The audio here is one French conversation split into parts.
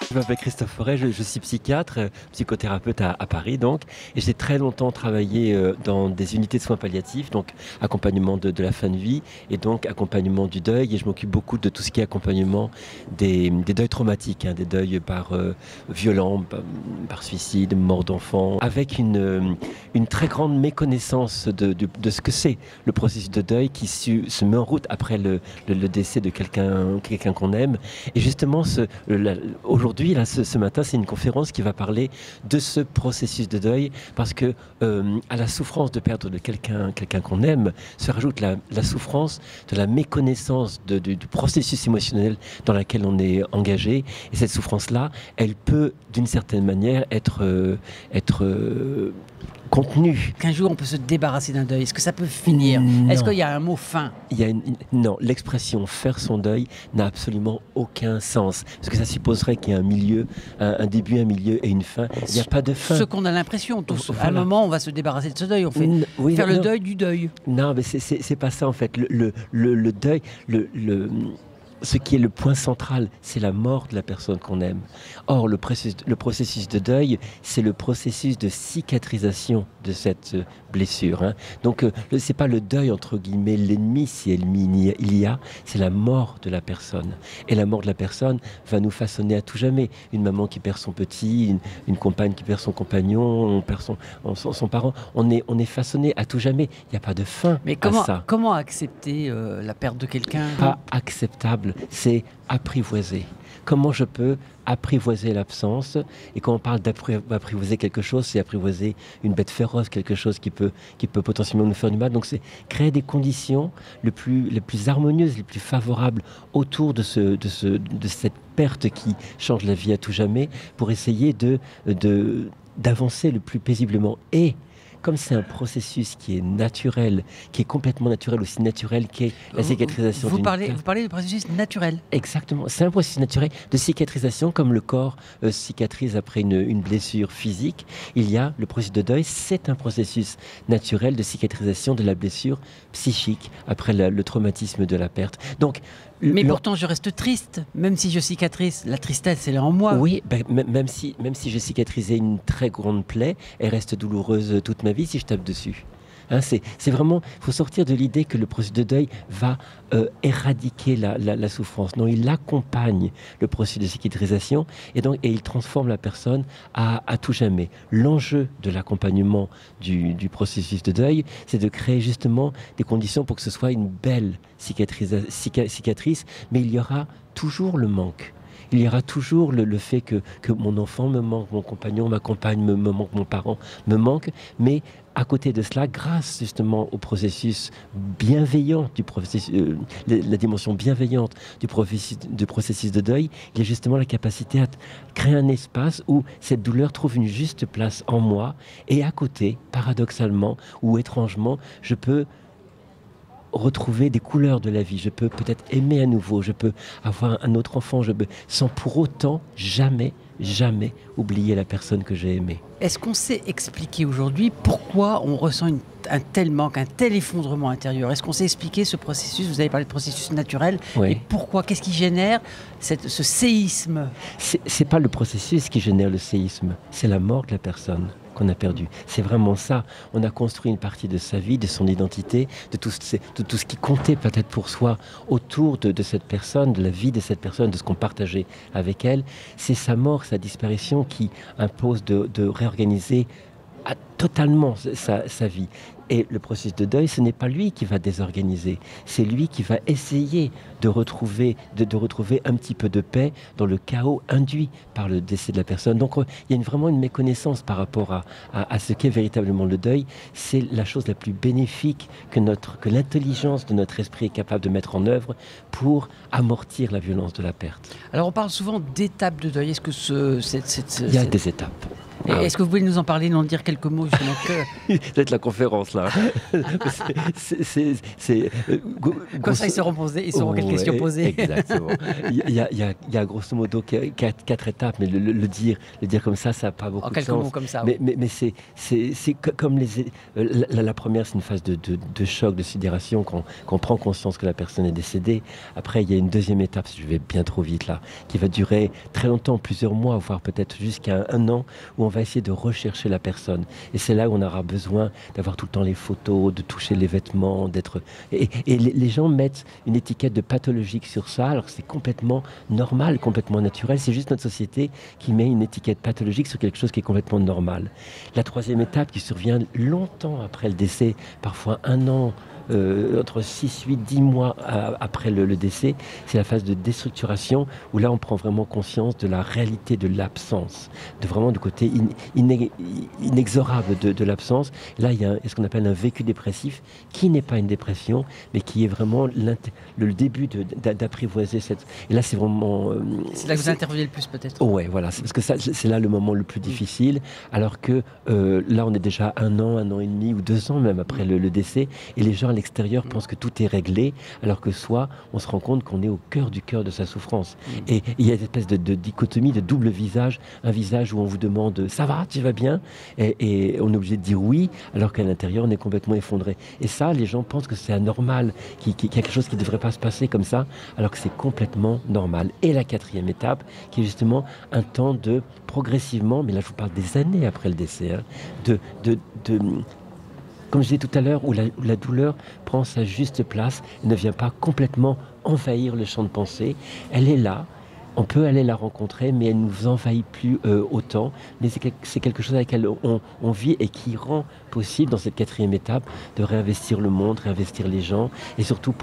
Je m'appelle Christophe Forêt, je suis psychiatre, psychothérapeute à Paris donc, et j'ai très longtemps travaillé dans des unités de soins palliatifs, donc accompagnement de la fin de vie et donc accompagnement du deuil, et je m'occupe beaucoup de tout ce qui est accompagnement des deuils traumatiques, des deuils par violent, par suicide, mort d'enfant, avec une très grande méconnaissance de ce que c'est le processus de deuil qui se met en route après le décès de quelqu'un qu'on aime. Et justement, aujourd'hui, là, ce matin, c'est une conférence qui va parler de ce processus de deuil, parce que à la souffrance de perdre de quelqu'un qu'on aime se rajoute la souffrance de la méconnaissance du processus émotionnel dans lequel on est engagé. Et cette souffrance-là, elle peut, d'une certaine manière, être contenue. Qu'un jour on peut se débarrasser d'un deuil, est-ce que ça peut finir? Est-ce qu'il y a un mot fin? Non, l'expression faire son deuil n'a absolument aucun sens, parce que ça supposerait qu'il y ait un milieu, un début, un milieu et une fin. Il n'y a pas de fin. Ce qu'on a l'impression tous. Voilà. À un moment, on va se débarrasser de ce deuil. On fait faire le deuil du deuil. Non, mais c'est pas ça en fait. Le deuil, ce qui est le point central, c'est la mort de la personne qu'on aime. Or, le processus de deuil, c'est le processus de cicatrisation de cette blessure. Donc, c'est pas le deuil, entre guillemets, l'ennemi, si ennemi il y a, c'est la mort de la personne. Et la mort de la personne va nous façonner à tout jamais. Une maman qui perd son petit, une compagne qui perd son compagnon, on perd son parent. On est façonné à tout jamais. Il n'y a pas de fin à ça. Comment accepter la perte de quelqu'un? Pas acceptable, c'est apprivoiser. Comment je peux apprivoiser l'absence? Et quand on parle d'apprivoiser quelque chose, c'est apprivoiser une bête féroce, quelque chose qui peut potentiellement nous faire du mal. Donc c'est créer des conditions les plus harmonieuses, les plus favorables autour de cette perte qui change la vie à tout jamais, pour essayer d'avancer le plus paisiblement. Et comme c'est un processus qui est naturel, qui est complètement naturel, aussi naturel qu'est la cicatrisation Vous parlez du processus naturel. Exactement. C'est un processus naturel de cicatrisation, comme le corps cicatrise après une blessure physique. Il y a le processus de deuil, c'est un processus naturel de cicatrisation de la blessure psychique après le traumatisme de la perte. Donc, mais pourtant, je reste triste, même si je cicatrise. La tristesse, elle est en moi. Oui, même si j'ai cicatrisé une très grande plaie, elle reste douloureuse toute ma vie si je tape dessus. C'est vraiment, il faut sortir de l'idée que le processus de deuil va éradiquer la souffrance. Non, il accompagne le processus de cicatrisation et il transforme la personne à tout jamais. L'enjeu de l'accompagnement du processus de deuil, c'est de créer justement des conditions pour que ce soit une belle cicatrice, mais il y aura toujours le manque. Il y aura toujours le fait que mon enfant me manque, mon compagnon, ma compagne me manque, mon parent me manque, mais à côté de cela, grâce justement au processus bienveillant du processus, la dimension bienveillante du processus de deuil, il y a justement la capacité à créer un espace où cette douleur trouve une juste place en moi, et à côté, paradoxalement ou étrangement, je peux retrouver des couleurs de la vie, je peux peut-être aimer à nouveau, je peux avoir un autre enfant, sans pour autant jamais oublier la personne que j'ai aimée. Est-ce qu'on sait expliquer aujourd'hui pourquoi on ressent un tel manque, un tel effondrement intérieur? Est-ce qu'on sait expliquer ce processus? Vous avez parlé de processus naturel. Oui. Et pourquoi? Qu'est-ce qui génère ce séisme? C'est pas le processus qui génère le séisme, c'est la mort de la personne qu'on a perdu. C'est vraiment ça. On a construit une partie de sa vie, de son identité, de tout ce qui comptait peut-être pour soi autour de cette personne, de la vie de cette personne, de ce qu'on partageait avec elle. C'est sa mort, sa disparition qui impose de réorganiser totalement sa vie. Et le processus de deuil, ce n'est pas lui qui va désorganiser, c'est lui qui va essayer de retrouver un petit peu de paix dans le chaos induit par le décès de la personne. Donc il y a vraiment une méconnaissance par rapport à ce qu'est véritablement le deuil. C'est la chose la plus bénéfique que l'intelligence de notre esprit est capable de mettre en œuvre pour amortir la violence de la perte. Alors on parle souvent d'étapes de deuil. Est-ce que il y a des étapes. Est-ce que vous pouvez nous en parler, nous en dire quelques mots justement C'est la conférence là. Comme ça, ils seront posés, ils sauront quelles questions poser. Exactement. Il y a grosso modo quatre étapes, mais le dire comme ça n'a pas beaucoup de sens. En quelques mots comme ça. Oui. Mais c'est comme la première, c'est une phase de choc, de sidération, quand on prend conscience que la personne est décédée. Après, il y a une deuxième étape, je vais bien trop vite là, qui va durer très longtemps, plusieurs mois, voire peut-être jusqu'à un an, où on va essayer de rechercher la personne. Et c'est là où on aura besoin d'avoir tout le temps les photos, de toucher les vêtements, d'être... Et les gens mettent une étiquette de pathologique sur ça, alors que c'est complètement normal, complètement naturel. C'est juste notre société qui met une étiquette pathologique sur quelque chose qui est complètement normal. La troisième étape qui survient longtemps après le décès, parfois un an, entre 6, 8, 10 mois après le décès, c'est la phase de déstructuration où là on prend vraiment conscience de la réalité de l'absence, de vraiment du côté inexorable de l'absence. Là il y a ce qu'on appelle un vécu dépressif qui n'est pas une dépression mais qui est vraiment le début d'apprivoiser cette... Et là c'est vraiment... c'est là que vous intervenez le plus peut-être. Ouais, voilà, parce que c'est là le moment le plus difficile, alors que là on est déjà un an et demi ou 2 ans même après le décès, et les gens à l'extérieur pensent que tout est réglé, alors que soit on se rend compte qu'on est au cœur de sa souffrance. Et il y a une espèce de dichotomie, de double visage, un visage où on vous demande « ça va, tu vas bien ?» et on est obligé de dire oui, alors qu'à l'intérieur on est complètement effondré. Et ça, les gens pensent que c'est anormal, qu'il y a quelque chose qui ne devrait pas se passer comme ça, alors que c'est complètement normal. Et la quatrième étape, qui est justement un temps de progressivement, mais là je vous parle des années après le décès, hein, comme je disais tout à l'heure, où la douleur prend sa juste place et ne vient pas complètement envahir le champ de pensée. Elle est là, on peut aller la rencontrer, mais elle ne nous envahit plus autant. Mais c'est quelque chose avec laquelle on vit et qui rend possible, dans cette quatrième étape, de réinvestir le monde, réinvestir les gens, et surtout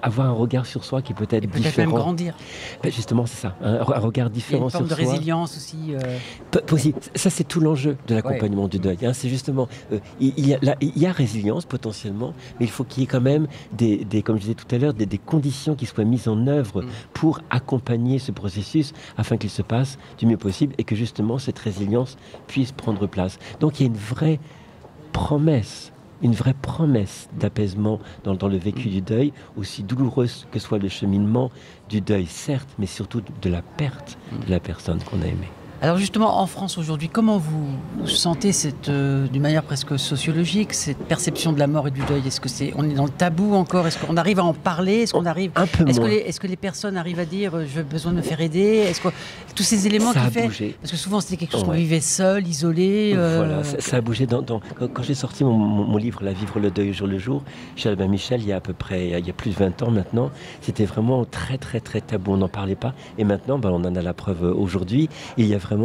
avoir un regard sur soi qui peut être différent. Peut-être même grandir. Ben justement, c'est ça, un regard différent sur soi. Une forme de résilience aussi. Possible. Ça, c'est tout l'enjeu de l'accompagnement du deuil. Hein. C'est justement, il y a résilience potentiellement, mais il faut qu'il y ait quand même comme je disais tout à l'heure, des conditions qui soient mises en œuvre pour accompagner ce processus afin qu'il se passe du mieux possible et que justement cette résilience puisse prendre place. Donc il y a une vraie promesse d'apaisement dans le vécu du deuil, aussi douloureuse que soit le cheminement du deuil, certes, mais surtout de la perte de la personne qu'on a aimée. Alors justement, en France aujourd'hui, comment vous sentez d'une manière presque sociologique, cette perception de la mort et du deuil? On est dans le tabou encore? Est-ce qu'on arrive à en parler? Est-ce que les personnes arrivent à dire j'ai besoin de me faire aider? Tous ces éléments ça a bougé. Parce que souvent c'était quelque chose qu'on vivait seul, isolé. Voilà, ça a bougé. Quand j'ai sorti mon livre La vivre le deuil jour le jour, chez Albin Michel, il y a plus de 20 ans maintenant, c'était vraiment très très très tabou, on n'en parlait pas. Et maintenant, on en a la preuve aujourd'hui. Il y a vraiment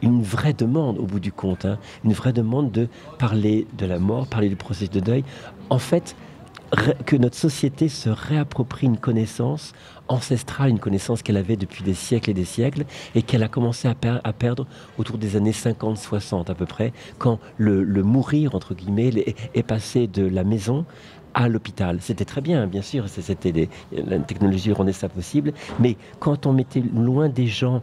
une vraie demande au bout du compte, hein, une vraie demande de parler de la mort, parler du processus de deuil. En fait, que notre société se réapproprie une connaissance ancestrale, une connaissance qu'elle avait depuis des siècles et des siècles, et qu'elle a commencé à perdre autour des années 50-60 à peu près, quand le mourir, entre guillemets, est passé de la maison à l'hôpital. C'était très bien, bien sûr, la technologie rendait ça possible, mais quand on mettait loin des gens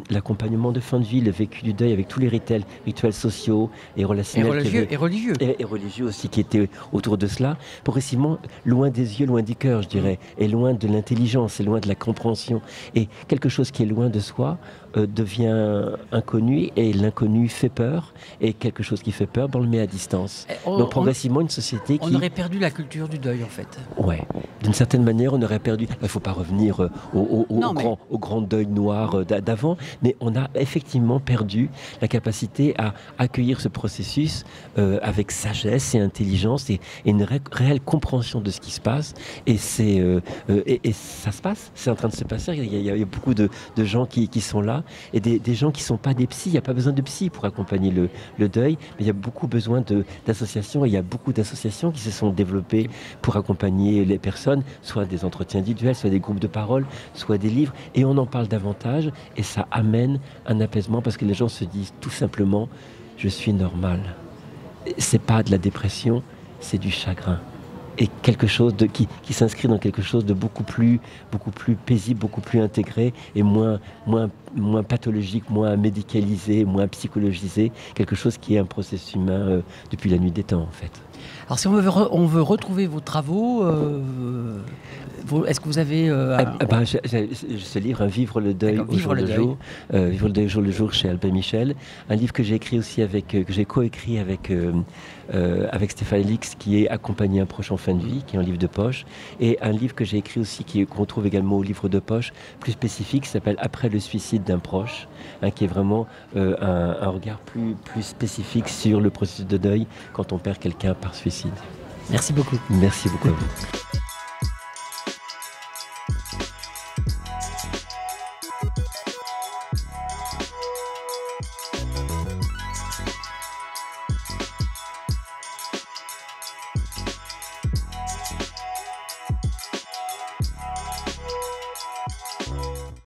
l'accompagnement de fin de vie, le vécu du deuil avec tous les rituels sociaux et relationnels et religieux et religieux aussi qui étaient autour de cela, progressivement loin des yeux, loin du cœur, je dirais, et loin de l'intelligence, et loin de la compréhension, et quelque chose qui est loin de soi devient inconnu, et l'inconnu fait peur, et quelque chose qui fait peur, on le met à distance. Donc progressivement une société qui... On aurait perdu la culture du deuil en fait. Ouais, d'une certaine manière on aurait perdu... Il ne faut pas revenir au grand deuil noir d'avant, mais on a effectivement perdu la capacité à accueillir ce processus avec sagesse et intelligence et une réelle compréhension de ce qui se passe, et ça se passe, c'est en train de se passer. Il y a beaucoup de gens qui sont là, et des gens qui ne sont pas des psys. Il n'y a pas besoin de psy pour accompagner le deuil, mais il y a beaucoup besoin d'associations, et il y a beaucoup d'associations qui se sont développées pour accompagner les personnes, soit des entretiens individuels, soit des groupes de parole, soit des livres, et on en parle davantage, et ça amène un apaisement, parce que les gens se disent tout simplement je suis normal. C'est pas de la dépression, c'est du chagrin. est quelque chose qui s'inscrit dans quelque chose de beaucoup plus paisible, beaucoup plus intégré et moins pathologique, moins médicalisé, moins psychologisé, quelque chose qui est un processus humain depuis la nuit des temps en fait. Alors si on veut retrouver vos travaux, est-ce que vous avez... ce livre, Vivre le deuil au jour le jour, Vivre le deuil au jour le jour chez Albin Michel, un livre que j'ai écrit aussi que j'ai coécrit avec Stéphane Alix, qui est Accompagner un proche en fin de vie, qui est un livre de poche, et un livre que j'ai écrit aussi, qu'on trouve également au livre de poche, plus spécifique, qui s'appelle Après le suicide d'un proche, qui est vraiment un regard plus spécifique sur le processus de deuil quand on perd quelqu'un par suicide. Merci beaucoup. Merci beaucoup à vous.